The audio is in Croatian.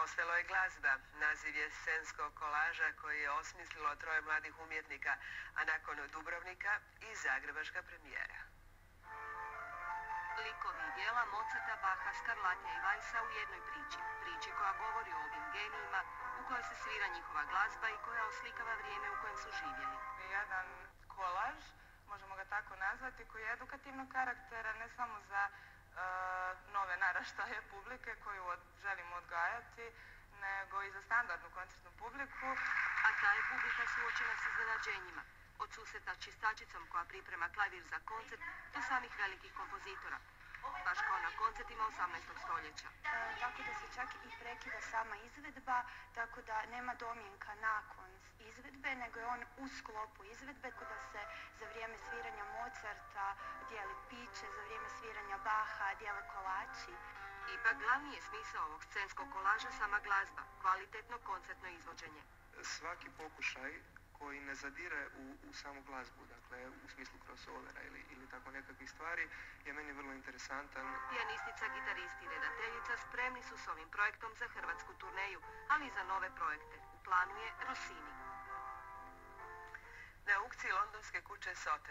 Ostalo je glazba. Naziv je scenskog kolaža koji je osmislilo troje mladih umjetnika, a nakon Dubrovnika i zagrebačka premijera. Likovi i djela Mozarta, Bacha, Scarlattija i Weissa u jednoj priči. Priči koja govori o ovim genijima, u kojoj se svira njihova glazba i koja oslikava vrijeme u kojem su živjeli. Jedan kolaž, možemo ga tako nazvati, koji je edukativnog karaktera ne samo za nove naraštaje publike koju želimo odgajati, nego i za standardnu koncertnu publiku. A ta je publika suočena s iznenađenjima. Od susreta s čistačicom koja priprema klavir za koncert do samih velikih kompozitora. Baš kao na koncertima 18. stoljeća. Tako da se čak i prekida sama izvedba, tako da nema domjenka nakon izvedbe, nego je on u sklopu izvedbe, tako da se za vrijeme sviranja Mozarta dijeli piće, za vrijeme sviranja Bacha dijele kolači. Ipak glavni je smisao ovog scenskog kolaža sama glazba, kvalitetno koncertno izvođenje. Svaki pokušaj koji ne zadire u samu glazbu, dakle u smislu crossovera ili tako nekakvih stvari, je meni vrlo interesantan. Pijanistica, gitaristi i redateljica spremni su s ovim projektom za hrvatsku turneju, ali i za nove projekte. U planu je Rossini. Na aukciji londonske kuće Sotheby